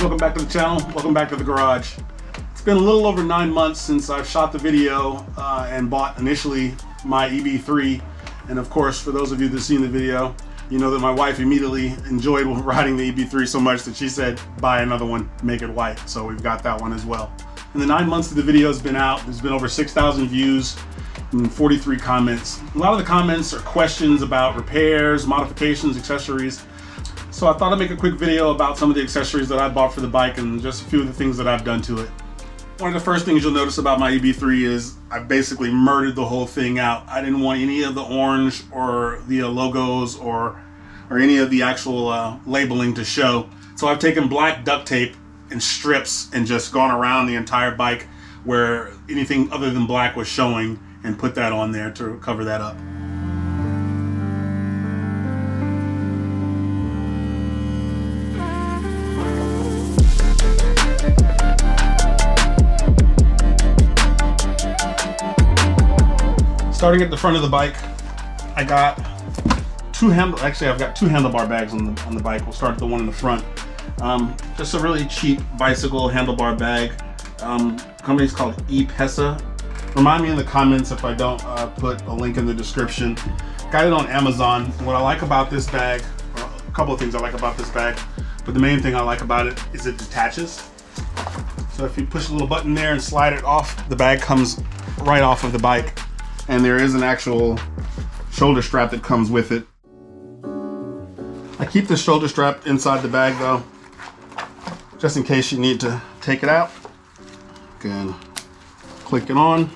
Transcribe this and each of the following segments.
guys, welcome back to the channel. Welcome back to the garage. It's been a little over 9 months since I've shot the video and bought initially my EB3. And of course, for those of you that have seen the video, you know that my wife immediately enjoyed riding the EB3 so much that she said, buy another one, make it white. So we've got that one as well. In the 9 months that the video has been out, there's been over 6,000 views and 43 comments. A lot of the comments are questions about repairs, modifications, accessories. So I thought I'd make a quick video about some of the accessories that I bought for the bike and just a few of the things that I've done to it. One of the first things you'll notice about my EB3 is I basically murdered the whole thing out. I didn't want any of the orange or the logos or any of the actual labeling to show. So I've taken black duct tape and strips and just gone around the entire bike where anything other than black was showing and put that on there to cover that up. Starting at the front of the bike, I got I've got two handlebar bags on the bike. We'll start with the one in the front. Just a really cheap bicycle handlebar bag. Company's called EB3. Remind me in the comments if I don't put a link in the description. Got it on Amazon. What I like about this bag, a couple of things I like about this bag, but the main thing I like about it is it detaches. So if you push a little button there and slide it off, the bag comes right off of the bike. And there is an actual shoulder strap that comes with it. I keep the shoulder strap inside the bag though, just in case you need to take it out. Again, click it on.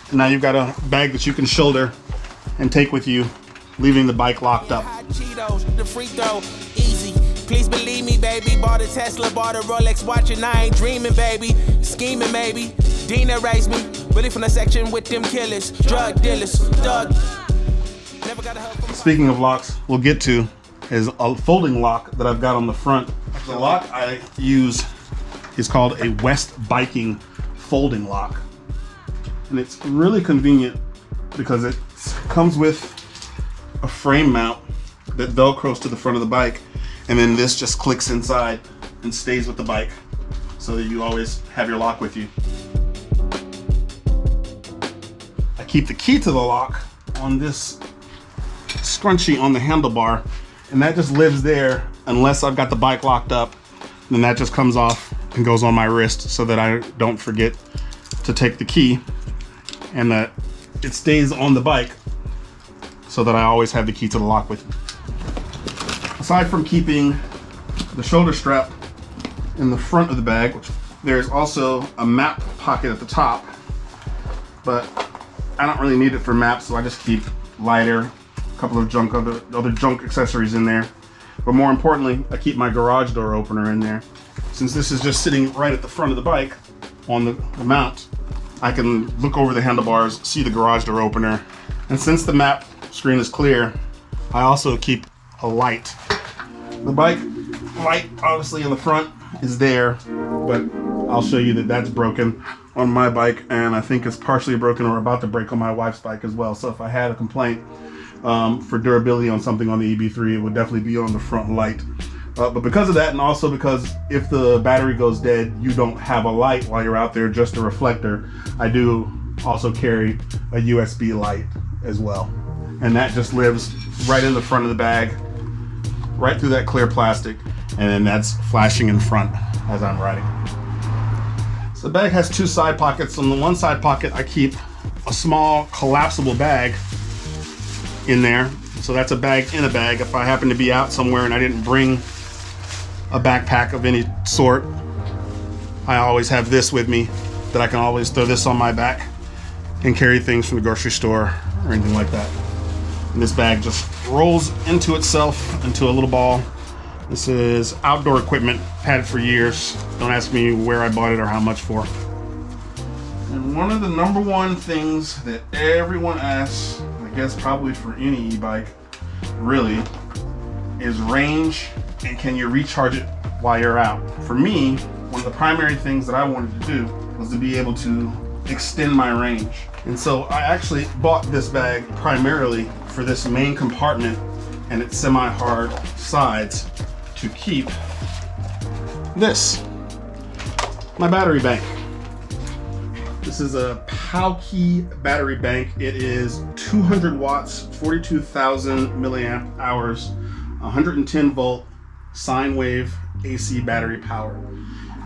And now you've got a bag that you can shoulder and take with you, leaving the bike locked up. Please believe me, baby. Bought a Tesla, bought a Rolex watch, and I ain't dreaming, baby. Scheming, maybe. Dina raised me. Really from the section with them killers, drug dealers, thug. Never got a help from. Speaking of locks, we'll get to is a folding lock that I've got on the front. The lock I use is called a West Biking folding lock. And it's really convenient because it comes with a frame mount that velcros to the front of the bike. And then this just clicks inside and stays with the bike so that you always have your lock with you. I keep the key to the lock on this scrunchie on the handlebar, and that just lives there unless I've got the bike locked up. Then that just comes off and goes on my wrist so that I don't forget to take the key, and that it stays on the bike so that I always have the key to the lock with me. Aside from keeping the shoulder strap in the front of the bag, there's also a map pocket at the top, but I don't really need it for maps, so I just keep lighter, a couple of other junk accessories in there. But more importantly, I keep my garage door opener in there. Since this is just sitting right at the front of the bike on the mount, I can look over the handlebars, see the garage door opener. And since the map screen is clear, I also keep a light. The bike light, obviously in the front, is there, but I'll show you that that's broken on my bike, and I think it's partially broken or about to break on my wife's bike as well. So if I had a complaint for durability on something on the EB3, it would definitely be on the front light. But because of that, and also because if the battery goes dead, you don't have a light while you're out there, just a reflector, I do also carry a USB light as well. And that just lives right in the front of the bag, right through that clear plastic, and then that's flashing in front as I'm riding. So the bag has two side pockets. On the one side pocket, I keep a small collapsible bag in there. So that's a bag in a bag. If I happen to be out somewhere and I didn't bring a backpack of any sort, I always have this with me that I can always throw this on my back and carry things from the grocery store or anything like that. And this bag just rolls into itself into a little ball. This is outdoor equipment, had it for years. Don't ask me where I bought it or how much for. And one of the number one things that everyone asks, I guess probably for any e-bike, really, is range and can you recharge it while you're out. For me, one of the primary things that I wanted to do was to be able to extend my range. And so I actually bought this bag primarily for this main compartment and its semi-hard sides to to keep this, my battery bank. This is a Powkey battery bank. It is 200 watts, 42,000 milliamp hours, 110 volt sine wave AC battery power.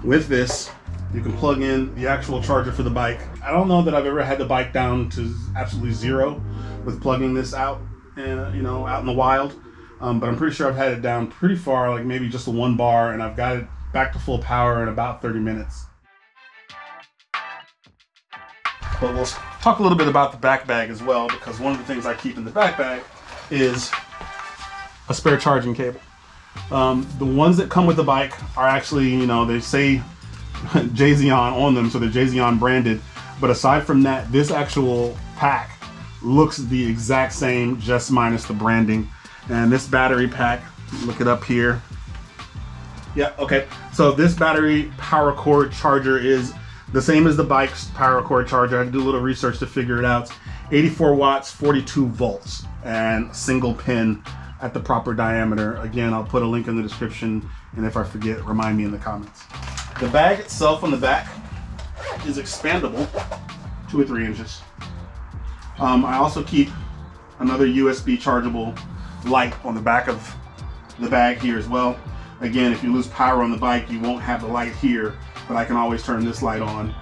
With this, you can plug in the actual charger for the bike. I don't know that I've ever had the bike down to absolutely zero with plugging this out, you know, out in the wild. But I'm pretty sure I've had it down pretty far, like maybe just a 1 bar, and I've got it back to full power in about 30 minutes. But we'll talk a little bit about the back bag as well, because one of the things I keep in the back bag is a spare charging cable. The ones that come with the bike are actually, you know, they say Jasion on them, so they're Jasion branded. But aside from that, this actual pack looks the exact same, just minus the branding. And this battery pack, look it up here. Yeah, okay. So this battery power cord charger is the same as the bike's power cord charger. I had to do a little research to figure it out. 84 watts, 42 volts, and single pin at the proper diameter. Again, I'll put a link in the description, and if I forget, remind me in the comments. The bag itself on the back is expandable 2 or 3 inches. I also keep another USB chargeable light on the back of the bag here as well. Again, if you lose power on the bike, you won't have the light here, but I can always turn this light on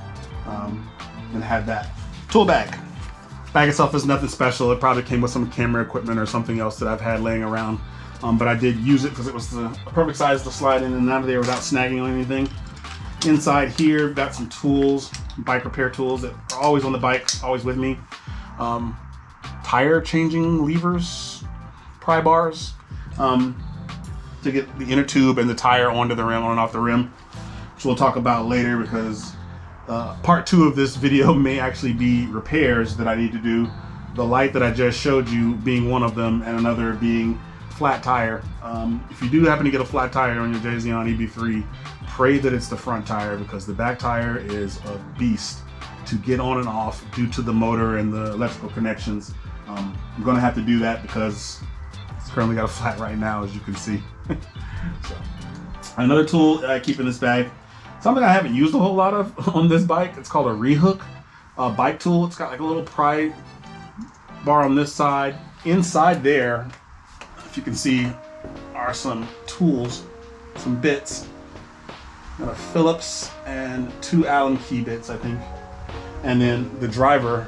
and have that. Tool bag. Bag itself is nothing special. It probably came with some camera equipment or something else that I've had laying around, but I did use it because it was the perfect size to slide in and out of there without snagging on anything. Inside here, got some tools, bike repair tools that are always on the bike, always with me. Tire changing levers, pry bars, to get the inner tube and the tire onto the rim, on and off the rim, which we'll talk about later, because part 2 of this video may actually be repairs that I need to do. The light that I just showed you being one of them, and another being flat tire. If you do happen to get a flat tire on your Jasion EB3, pray that it's the front tire, because the back tire is a beast to get on and off due to the motor and the electrical connections. I'm gonna have to do that because it's currently got a flat right now, as you can see. So, another tool that I keep in this bag, something I haven't used a whole lot of on this bike. It's called a rehook bike tool. It's got like a little pry bar on this side. Inside there, if you can see, are some tools, some bits. Got a Phillips and 2 Allen key bits, I think. And then the driver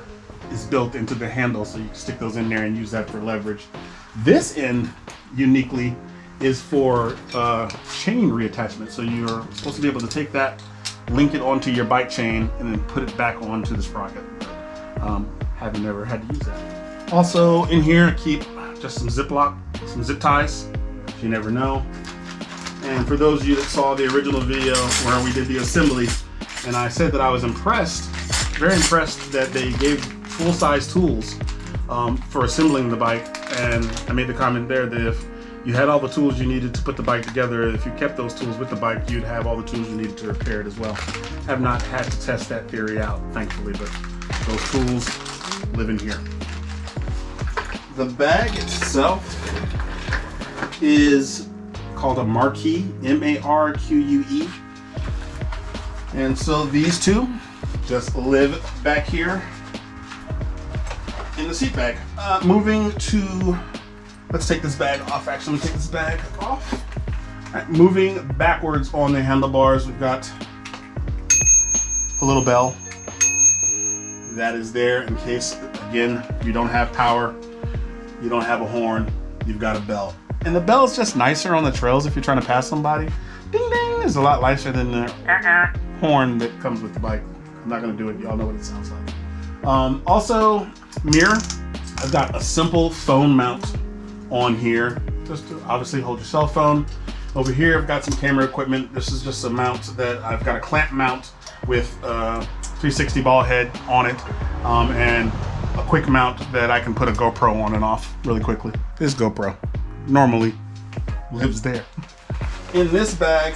is built into the handle, so you can stick those in there and use that for leverage. This end, uniquely, is for chain reattachment. So you're supposed to be able to take that, link it onto your bike chain, and then put it back onto the sprocket. Haven't ever had to use that. Also in here, I keep just some Ziploc, some zip ties, if you never know. And for those of you that saw the original video where we did the assembly, and I said that I was impressed, very impressed, that they gave full-size tools for assembling the bike. And I made the comment there that if you had all the tools you needed to put the bike together, if you kept those tools with the bike, you'd have all the tools you needed to repair it as well. Have not had to test that theory out, thankfully, but those tools live in here. The bag itself is called a Marquee, M-A-R-Q-U-E. And so these two just live back here in the seat bag. Moving to, let's take this bag off. Actually, let me take this bag off. All right, moving backwards on the handlebars, we've got a little bell that is there in case, again, you don't have power, you don't have a horn, you've got a bell. And the bell is just nicer on the trails if you're trying to pass somebody. Ding ding is a lot nicer than the horn that comes with the bike. I'm not gonna do it, y'all know what it sounds like. Also, mirror. I've got a simple phone mount on here, just to obviously hold your cell phone. Over here, I've got some camera equipment. This is just a mount that I've got a clamp mount with 360 ball head on it, and a quick mount that I can put a GoPro on and off really quickly. This GoPro normally lives there. In this bag,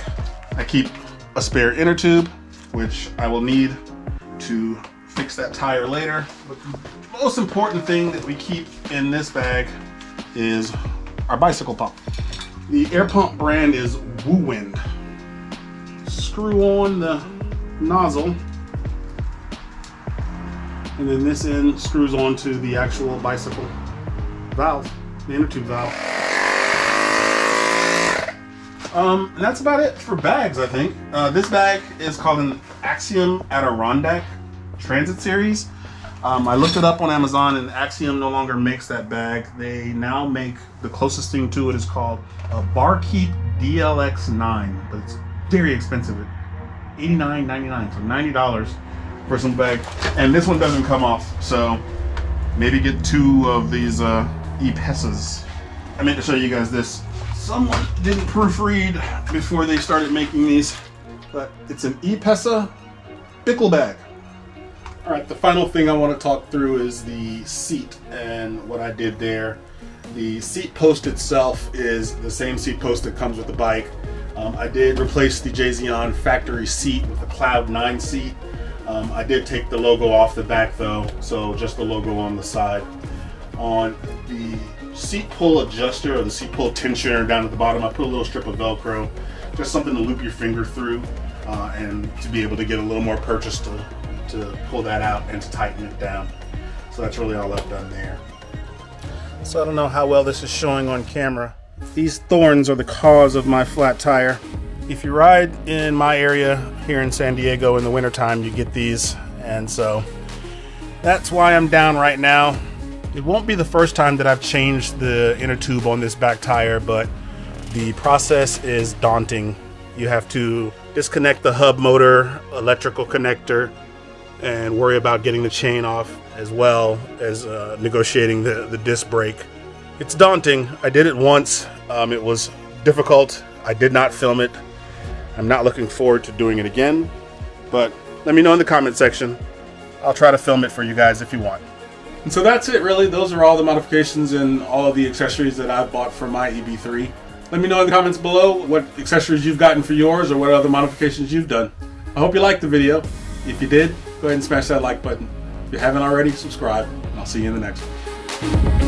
I keep a spare inner tube, which I will need to fix that tire later. But the most important thing that we keep in this bag is our bicycle pump. The air pump brand is Woo Wind. Screw on the nozzle, and then this end screws onto the actual bicycle valve, the inner tube valve. And that's about it for bags, I think. This bag is called an Axiom Adirondack Transit Series. I looked it up on Amazon, and Axiom no longer makes that bag. They now make, the closest thing to it is called a Barkeep DLX9, but it's very expensive. $89.99, so $90 for some bag. And this one doesn't come off, so maybe get 2 of these E-Pesas. I meant to show you guys this. Someone didn't proofread before they started making these, but it's an E-Pesa pickle bag. All right, the final thing I want to talk through is the seat and what I did there. The seat post itself is the same seat post that comes with the bike. I did replace the Jasion factory seat with a Cloud 9 seat. I did take the logo off the back though, so just the logo on the side. On the seat pull adjuster, or the seat pull tensioner down at the bottom, I put a little strip of Velcro, just something to loop your finger through and to be able to get a little more purchase to pull that out and to tighten it down. So that's really all I've done there. So I don't know how well this is showing on camera. These thorns are the cause of my flat tire. If you ride in my area here in San Diego in the wintertime, you get these, and so that's why I'm down right now. It won't be the first time that I've changed the inner tube on this back tire, but the process is daunting. You have to disconnect the hub motor, electrical connector, and worry about getting the chain off, as well as negotiating the disc brake. It's daunting. I did it once. It was difficult. I did not film it. I'm not looking forward to doing it again, but let me know in the comment section. I'll try to film it for you guys if you want. And so that's it, really. Those are all the modifications and all of the accessories that I've bought for my EB3. Let me know in the comments below what accessories you've gotten for yours, or what other modifications you've done. I hope you liked the video. If you did, go ahead and smash that like button. If you haven't already, subscribe, and I'll see you in the next one.